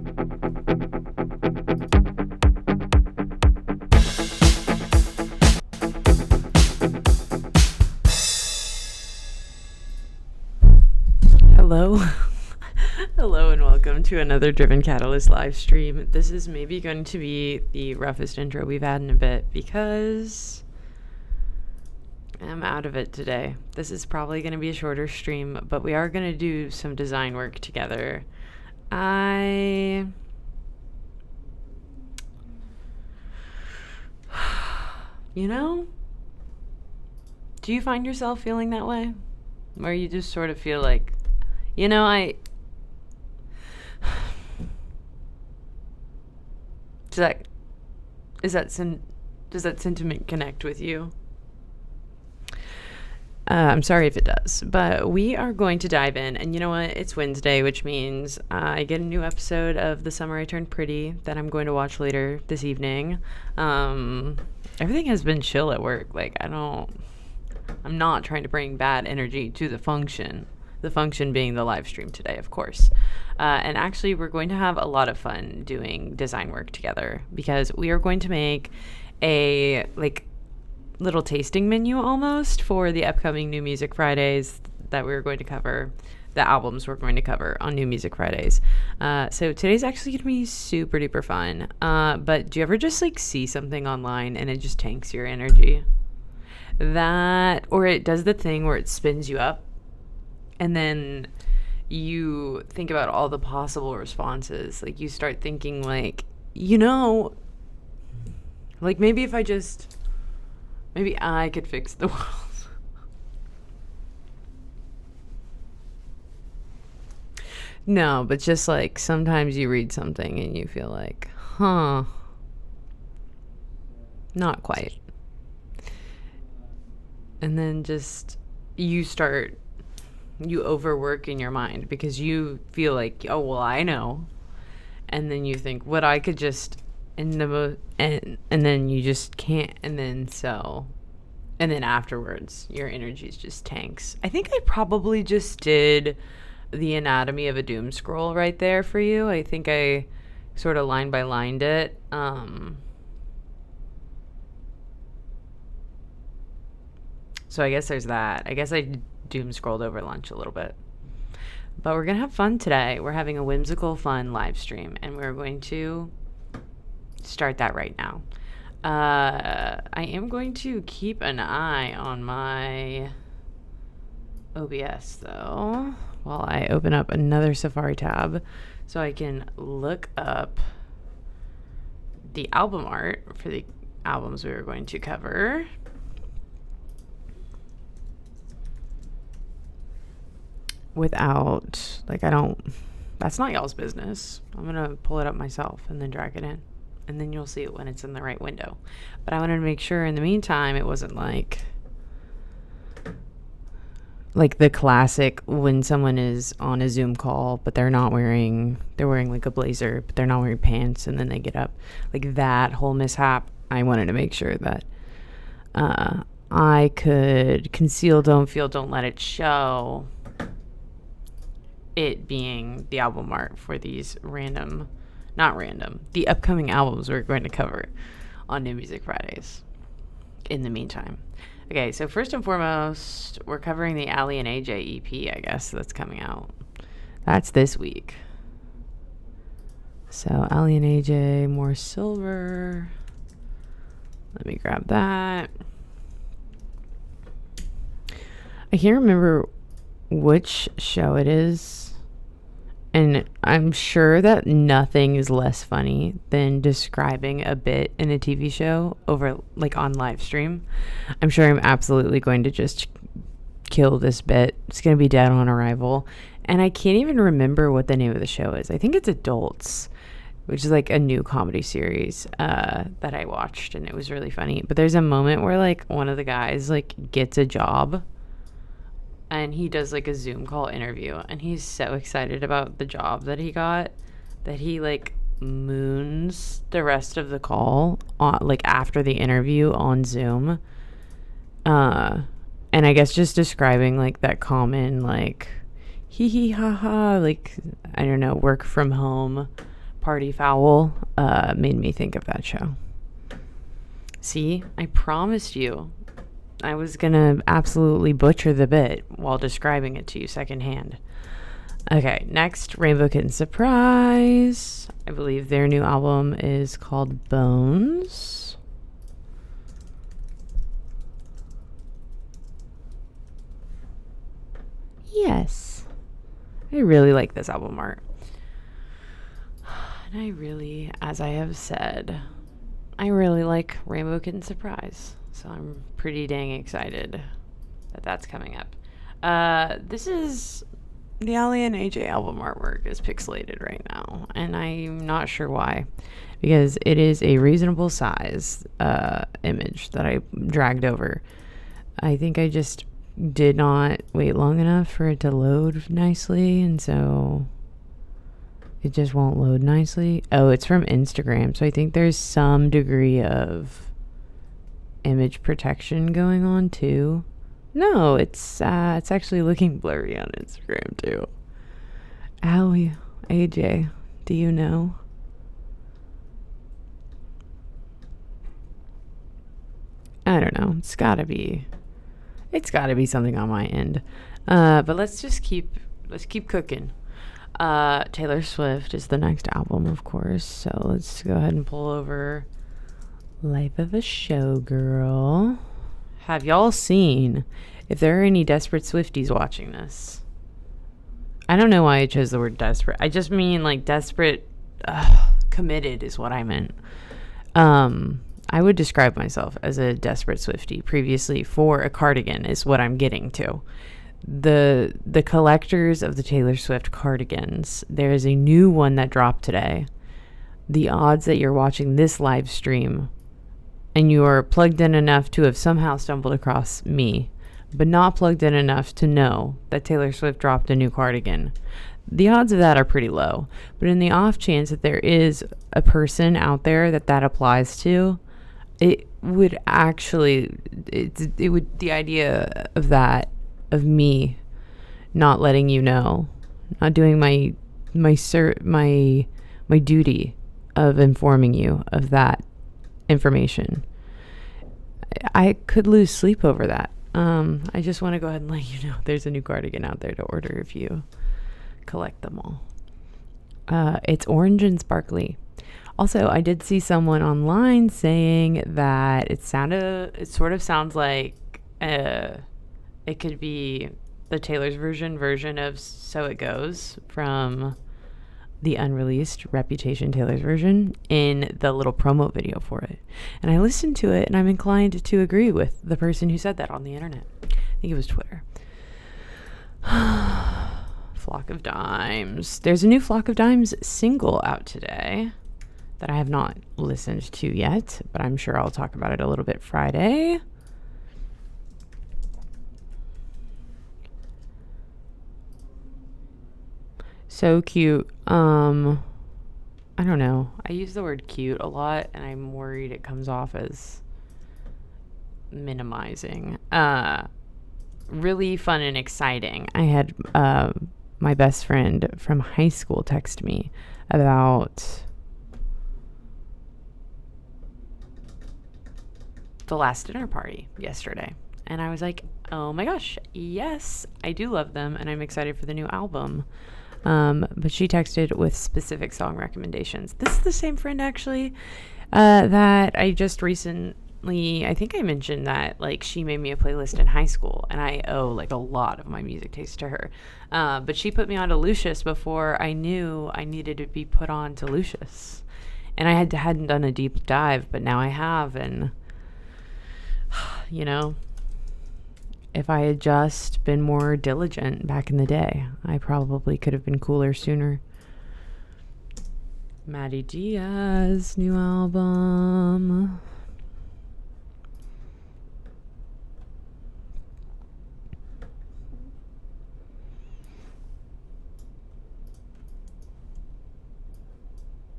Hello. Hello and welcome to another Driven Catalyst live stream. This is maybe going to be the roughest intro we've had in a bit because I'm out of it today. This is probably going to be a shorter stream, but we are going to do some design work together. Do you find yourself feeling that way? Where you just sort of feel like, does that sentiment connect with you? I'm sorry if it does, but we are going to dive in. And you know what? It's Wednesday, which means I get a new episode of The Summer I Turned Pretty that I'm going to watch later this evening. Everything has been chill at work. I'm not trying to bring bad energy to the function. The function being the live stream today, of course. And actually, we're going to have a lot of fun doing design work together because we are going to make a little tasting menu almost for the upcoming New Music Fridays that we're going to cover, the albums we're going to cover on New Music Fridays. So today's actually going to be super duper fun. But do you ever just see something online and it just tanks your energy? Or it does the thing where it spins you up and then you think about all the possible responses. You start thinking maybe I could fix the world. No, but just sometimes you read something and you feel not quite. And then just you overwork in your mind because you feel I know. And then you think what I could just and then you just can't, and then afterwards your energy just tanks. I think I probably just did the anatomy of a doom scroll right there for you. I think I sort of line by lined it. So I guess there's that. I guess I doom scrolled over lunch a little bit. But we're going to have fun today. We're having a whimsical, fun live stream, and we're going to start that right now. I am going to keep an eye on my OBS, though, while I open up another Safari tab so I can look up the album art for the albums we were going to cover. Without, that's not y'all's business. I'm going to pull it up myself and then drag it in. And then you'll see it when it's in the right window. But I wanted to make sure in the meantime it wasn't like the classic when someone is on a Zoom call, but they're wearing a blazer, but they're not wearing pants, and then they get up. That whole mishap, I wanted to make sure that I could conceal, don't feel, don't let it show, it being the album art for these the upcoming albums we're going to cover on New Music Fridays in the meantime. Okay, so first and foremost, we're covering the Ali and AJ EP, I guess, that's coming out. That's this week. So Ali and AJ, More Silver. Let me grab that. I can't remember which show it is. And I'm sure that nothing is less funny than describing a bit in a TV show over on live stream. I'm sure I'm absolutely going to just kill this bit. It's going to be dead on arrival. And I can't even remember what the name of the show is. I think it's Adults, which is a new comedy series that I watched, and it was really funny. But there's a moment where one of the guys gets a job. And he does a Zoom call interview, and he's so excited about the job that he got that he moons the rest of the call on, after the interview on Zoom. And I guess just describing that common hee hee ha ha, I don't know, work from home Party Foul made me think of that show. See, I promised you I was going to absolutely butcher the bit while describing it to you secondhand. Okay, next, Rainbow Kitten Surprise. I believe their new album is called Bones. Yes. I really like this album art. And I really, as I have said, I really like Rainbow Kitten Surprise. So I'm pretty dang excited that that's coming up. This is the Ali and AJ album artwork is pixelated right now, and I'm not sure why, because it is a reasonable size image that I dragged over. I think I just did not wait long enough for it to load nicely, and so it just won't load nicely. Oh, it's from Instagram, so I think there's some degree of image protection going on too. No, it's actually looking blurry on Instagram too. Owie, AJ, do you know? I don't know. It's gotta be something on my end. But let's keep cooking. Taylor Swift is the next album, of course. So let's go ahead and pull over Life of a Showgirl. Have y'all seen, if there are any desperate Swifties watching this? I don't know why I chose the word desperate. I just mean like desperate, committed is what I meant. I would describe myself as a desperate Swiftie previously for a cardigan is what I'm getting to. The collectors of the Taylor Swift cardigans, there is a new one that dropped today. The odds that you're watching this live stream and you are plugged in enough to have somehow stumbled across me, but not plugged in enough to know that Taylor Swift dropped a new cardigan, the odds of that are pretty low. But in the off chance that there is a person out there that applies to, it would actually, the idea of that, of me not letting you know, not doing my duty of informing you of that information, I could lose sleep over that. I just want to go ahead and let you know there's a new cardigan out there to order if you collect them all. It's orange and sparkly. Also, I did see someone online saying that it sort of sounds like it could be the Taylor's version of So It Goes from the unreleased Reputation Taylor's version in the little promo video for it. And I listened to it and I'm inclined to agree with the person who said that on the internet. I think it was Twitter. Flock of Dimes. There's a new Flock of Dimes single out today that I have not listened to yet, but I'm sure I'll talk about it a little bit Friday. So cute. I don't know. I use the word cute a lot, and I'm worried it comes off as minimizing. Really fun and exciting. I had my best friend from high school text me about the last dinner party yesterday. And I was like, oh my gosh, yes, I do love them, and I'm excited for the new album. But she texted with specific song recommendations. This is the same friend, actually, that I just recently, I think I mentioned that, like, she made me a playlist in high school, and I owe, like, a lot of my music taste to her. But she put me on to Lucius before I knew I needed to be put on to Lucius. And I hadn't done a deep dive, but now I have, and, you know, if I had just been more diligent back in the day, I probably could have been cooler sooner. Maddie Diaz, new album.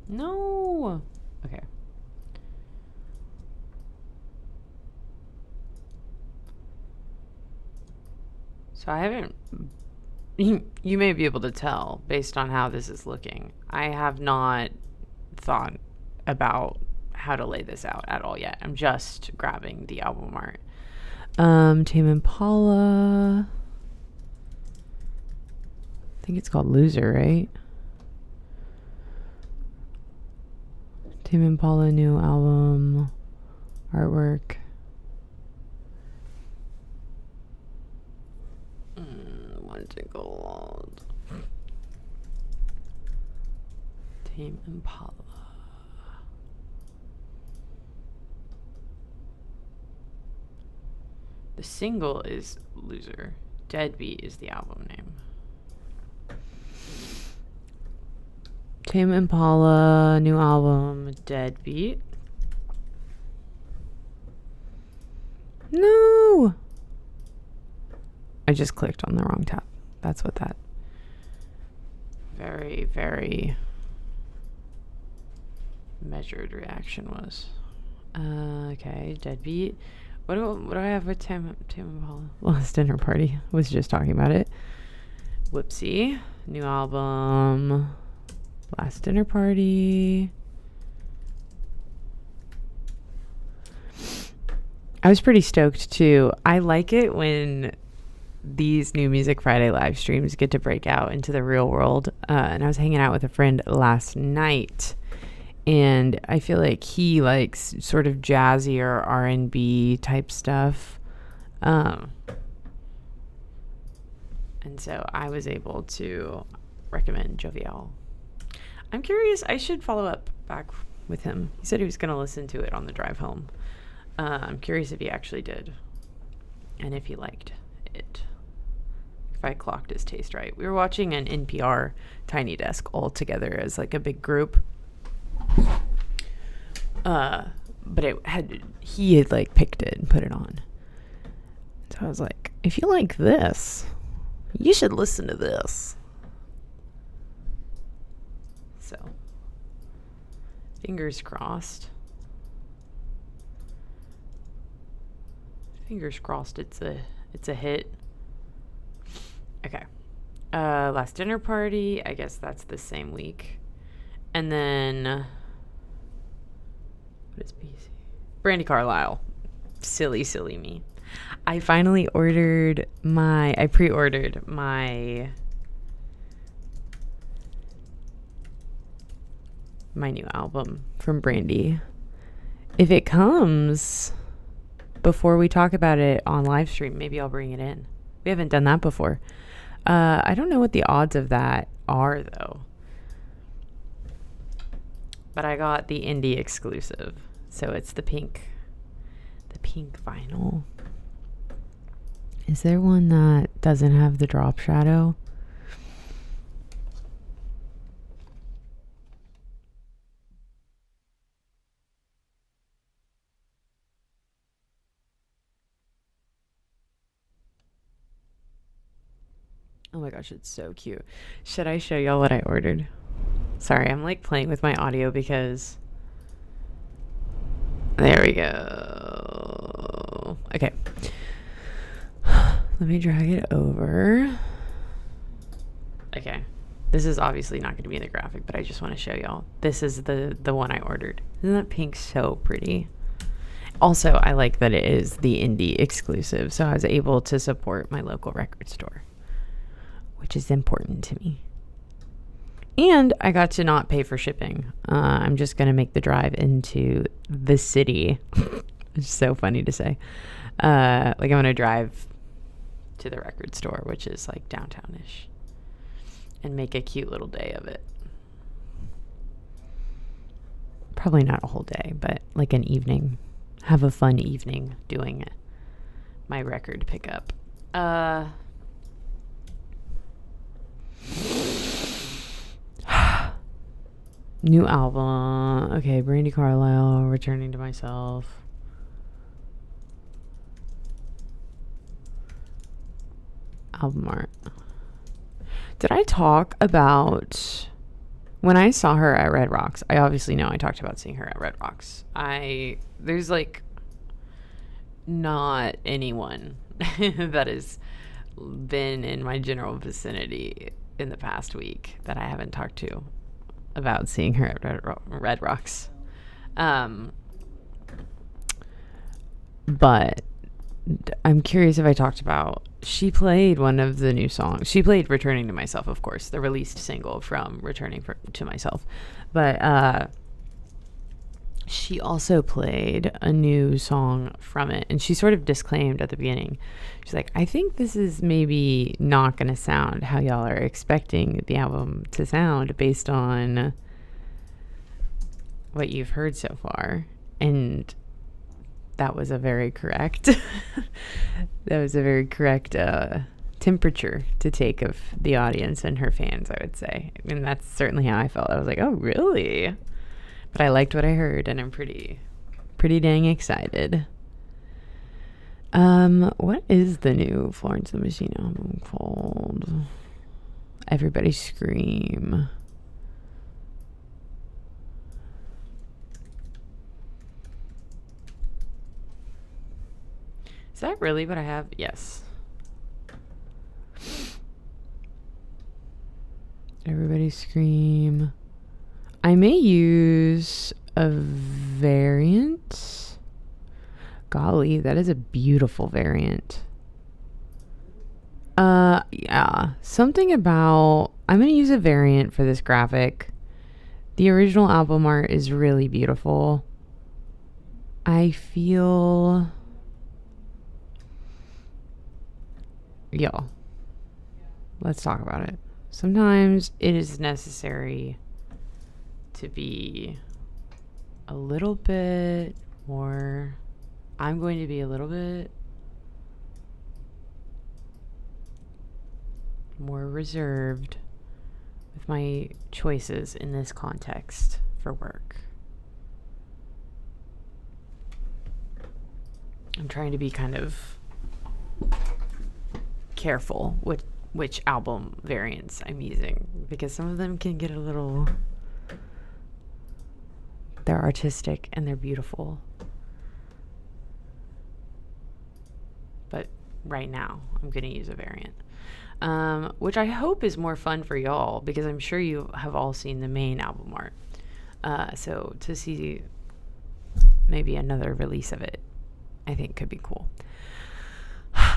No. Okay. So I haven't, you may be able to tell based on how this is looking. I have not thought about how to lay this out at all yet. I'm just grabbing the album art. Tame Impala. I think it's called Loser, right? Tame Impala new album artwork. What's it called? Tame Impala. The single is Loser. Deadbeat is the album name. Tame Impala, new album, Deadbeat. No! I just clicked on the wrong tab. That's what that very, very measured reaction was. Okay, Deadbeat. What do I have with Tame Impala? Last Dinner Party. Was just talking about it. Whoopsie. New album. Last Dinner Party. I was pretty stoked too. I like it when these New Music Friday live streams get to break out into the real world. And I was hanging out with a friend last night, and I feel like he likes sort of jazzier R&B type stuff. And so I was able to recommend Jovial. I'm curious. I should follow up back with him. He said he was going to listen to it on the drive home. I'm curious if he actually did and if he liked it. If I clocked his taste right. We were watching an NPR Tiny Desk all together as like a big group. But he had like picked it and put it on. So I was like, if you like this, you should listen to this. So, fingers crossed. Fingers crossed it's a hit. Okay. Last Dinner Party, I guess that's the same week. And then what is BC? Brandy Carlisle. Silly me. I finally pre-ordered my new album from Brandy. If it comes before we talk about it on live stream, maybe I'll bring it in. We haven't done that before. I don't know what the odds of that are though. But I got the indie exclusive. So it's the pink vinyl. Is there one that doesn't have the drop shadow? Oh my gosh, it's so cute. Should I show y'all what I ordered? Sorry, I'm like playing with my audio because... There we go. Okay. Let me drag it over. Okay. This is obviously not going to be in the graphic, but I just want to show y'all. This is the one I ordered. Isn't that pink so pretty? Also, I like that it is the indie exclusive, so I was able to support my local record store, which is important to me. And I got to not pay for shipping. I'm just going to make the drive into the city. It's so funny to say. Like I'm going to drive to the record store, which is like downtownish, and make a cute little day of it. Probably not a whole day, but like an evening. Have a fun evening doing my record pickup. New album. Okay, Brandy Carlisle, Returning to Myself. Album art. Did I talk about when I saw her at Red Rocks? I obviously know I talked about seeing her at Red Rocks. There's like not anyone that has been in my general vicinity in the past week that I haven't talked to about seeing her at Red Rocks. But I'm curious if I talked about, she played one of the new songs. She played Returning to Myself, of course, the released single from Returning to Myself. But she also played a new song from it, and she sort of disclaimed at the beginning. She's like, I think this is maybe not going to sound how y'all are expecting the album to sound based on what you've heard so far. And that was a very correct temperature to take of the audience and her fans, I would say. And that's certainly how I felt. I was like, oh, really? But I liked what I heard, and I'm pretty dang excited. What is the new Florence and the Machine album called? Everybody Scream. Is that really what I have? Yes. Everybody Scream. I may use a variant. Golly, that is a beautiful variant. Yeah. Something about, I'm going to use a variant for this graphic. The original album art is really beautiful. I feel, y'all, let's talk about it. Sometimes it is necessary to be a little bit more, I'm going to be a little bit more reserved with my choices in this context for work. I'm trying to be kind of careful with which album variants I'm using, because some of them can get a little, they're artistic and they're beautiful. But right now, I'm going to use a variant. Which I hope is more fun for y'all, because I'm sure you have all seen the main album art. So to see maybe another release of it, I think could be cool.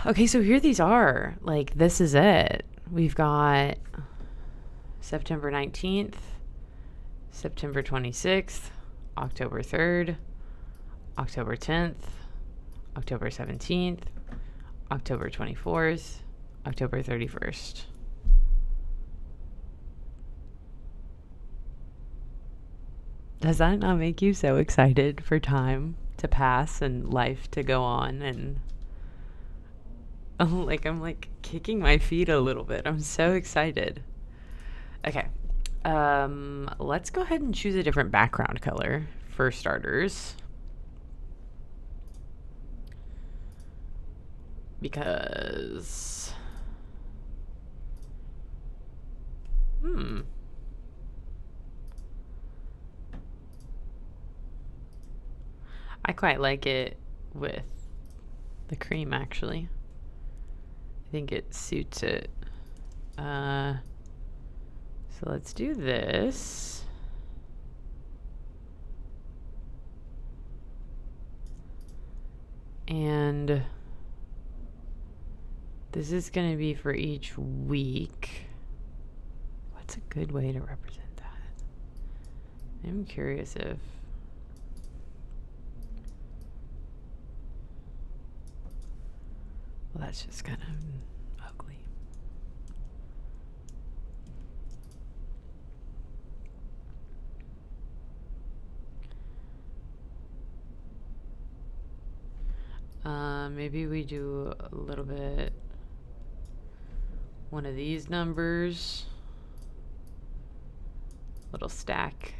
Okay, so here these are. Like, this is it. We've got September 19th, September 26th, October 3rd, October 10th, October 17th, October 24th, October 31st. Does that not make you so excited for time to pass and life to go on? And I'm like kicking my feet a little bit. I'm so excited. Okay. Let's go ahead and choose a different background color for starters. Because I quite like it with the cream, actually. I think it suits it. So let's do this. And this is going to be for each week. What's a good way to represent that? I'm curious if... Well, that's just kind of ugly. Maybe we do a little bit, one of these numbers, little stacky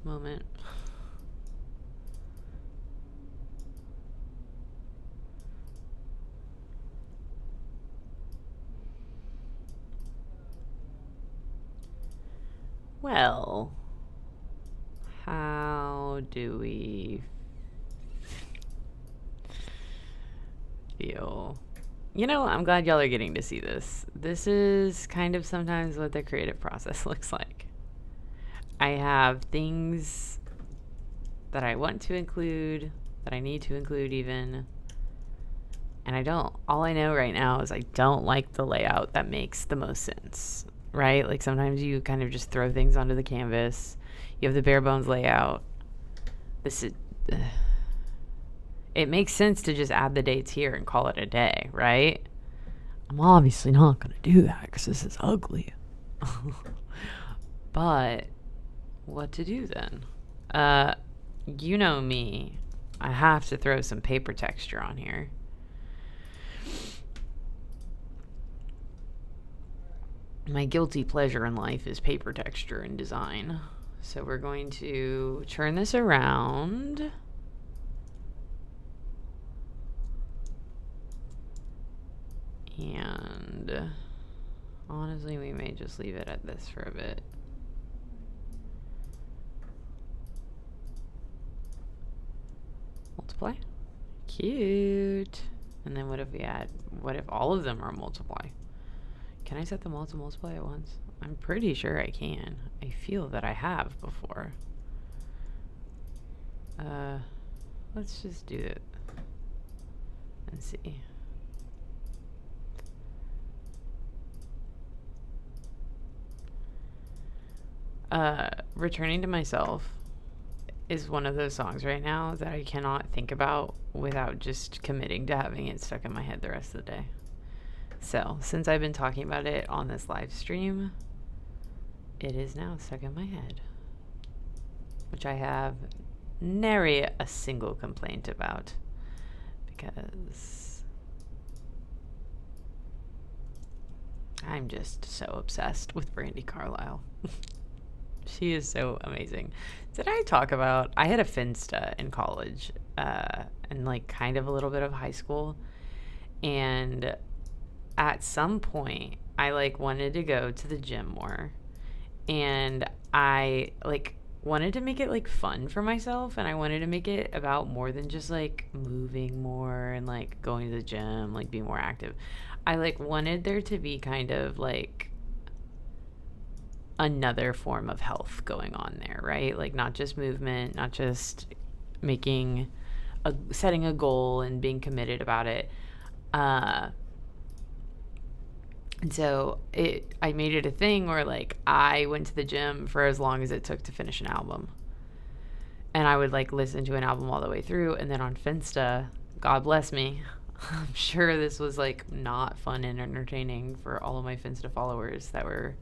moment. Well, how do we feel I'm glad y'all are getting to see this. This is kind of sometimes what the creative process looks like. I have things that I want to include, that I need to include even, and I don't. All I know right now is I don't like the layout that makes the most sense, right? Like sometimes you kind of just throw things onto the canvas. You have the bare bones layout. This is, it makes sense to just add the dates here and call it a day, right? I'm obviously not going to do that because this is ugly. But what to do then? You know me. I have to throw some paper texture on here. My guilty pleasure in life is paper texture and design. So we're going to turn this around. And honestly, we may just leave it at this for a bit. Multiply. Cute. And then what if all of them are multiply? Can I set them all to multiply at once? I'm pretty sure I can. I feel that I have before. Let's just do it and see. Returning to Myself is one of those songs right now that I cannot think about without just committing to having it stuck in my head the rest of the day. So, since I've been talking about it on this live stream, it is now stuck in my head, which I have nary a single complaint about, because I'm just so obsessed with Brandy Carlisle. She is so amazing. Did I talk about, I had a Finsta in college, and like kind of a little bit of high school, and at some point I like wanted to go to the gym more, and I like wanted to make it like fun for myself, and I wanted to make it about more than just like moving more and like going to the gym, like being more active. I like wanted there to be kind of like another form of health going on there, right? Like not just movement, not just setting a goal and being committed about it. And so I made it a thing where like I went to the gym for as long as it took to finish an album. And I would like listen to an album all the way through. And then on Finsta, God bless me, I'm sure this was like not fun and entertaining for all of my Finsta followers that were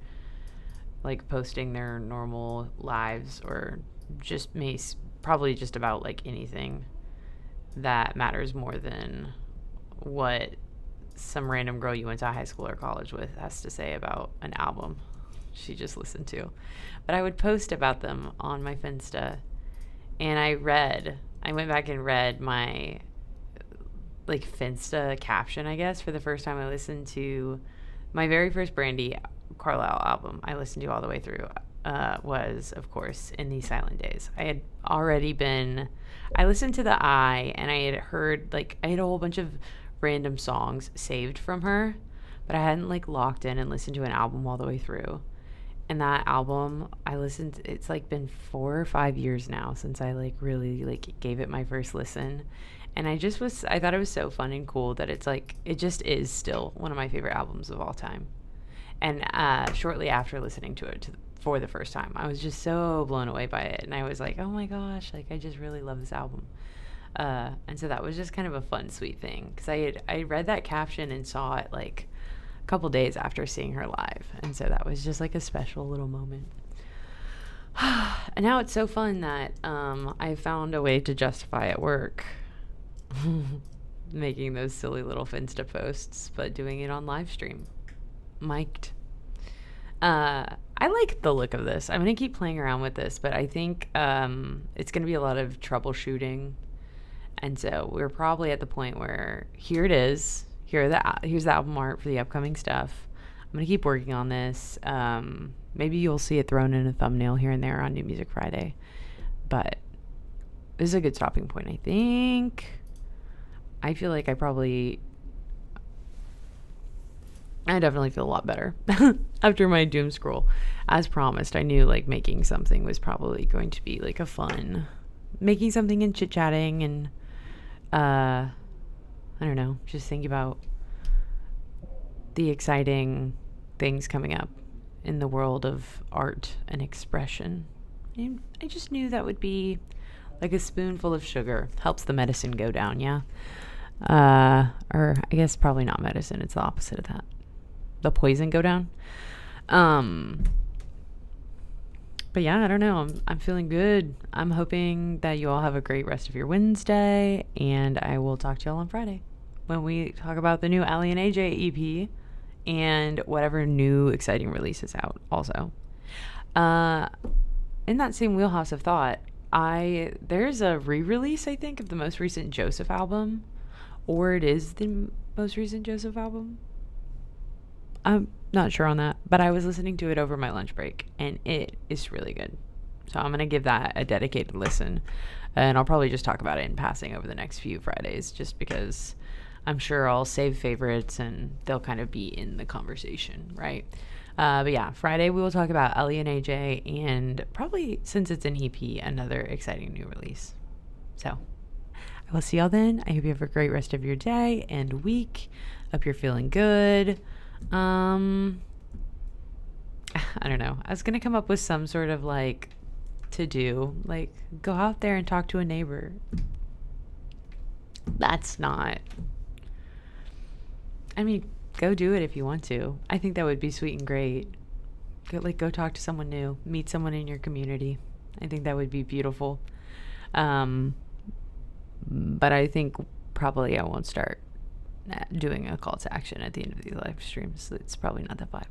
like posting their normal lives, or just me, probably just about like anything that matters more than what some random girl you went to high school or college with has to say about an album she just listened to. But I would post about them on my Finsta, and I went back and read my like Finsta caption, I guess, for the first time I listened to my very first Brandy Carlisle album I listened to all the way through, was, of course, In These Silent Days. I listened to the I, and I had heard, like, I had a whole bunch of random songs saved from her, but I hadn't, like, locked in and listened to an album all the way through. And that album, it's, like, been 4 or 5 years now since I, like, really, like, gave it my first listen. And I thought it was so fun and cool that it's, like, it just is still one of my favorite albums of all time. And shortly after listening to it for the first time, I was just so blown away by it. And I was like, oh my gosh, like I just really love this album. And so that was just kind of a fun, sweet thing. Because I read that caption and saw it like a couple days after seeing her live. And so that was just like a special little moment. And now it's so fun that I found a way to justify at work making those silly little Finsta posts, but doing it on live stream. Mic'd. I like the look of this. I'm going to keep playing around with this, but I think it's going to be a lot of troubleshooting. And so we're probably at the point where here it is. Here's the album art for the upcoming stuff. I'm going to keep working on this. Maybe you'll see it thrown in a thumbnail here and there on New Music Friday. But this is a good stopping point, I think. I feel like I probably I definitely feel a lot better after my doom scroll. As promised, I knew like making something was probably going to be like a fun, making something and chit chatting and I don't know, just think about the exciting things coming up in the world of art and expression. And I just knew that would be like a spoonful of sugar. Helps the medicine go down, yeah? Or I guess probably not medicine, it's the opposite of that. The poison go down. But yeah, I don't know. I'm feeling good. I'm hoping that you all have a great rest of your Wednesday, and I will talk to y'all on Friday when we talk about the new Ali and AJ EP and whatever new exciting release is out also. In that same wheelhouse of thought, there's a re-release, I think, of the most recent Joseph album, or it is the most recent Joseph album. I'm not sure on that, but I was listening to it over my lunch break, and it is really good. So I'm going to give that a dedicated listen, and I'll probably just talk about it in passing over the next few Fridays, just because I'm sure I'll save favorites, and they'll kind of be in the conversation, right? But yeah, Friday we will talk about Ellie and AJ, and probably, since it's an EP, another exciting new release. So I will see y'all then. I hope you have a great rest of your day and week. Hope you're feeling good. I don't know. I was going to come up with some sort of like to do, like go out there and talk to a neighbor. That's not, I mean, go do it if you want to. I think that would be sweet and great. Go talk to someone new, meet someone in your community. I think that would be beautiful. But I think probably I won't start doing a call to action at the end of these live streams. It's probably not that vibe.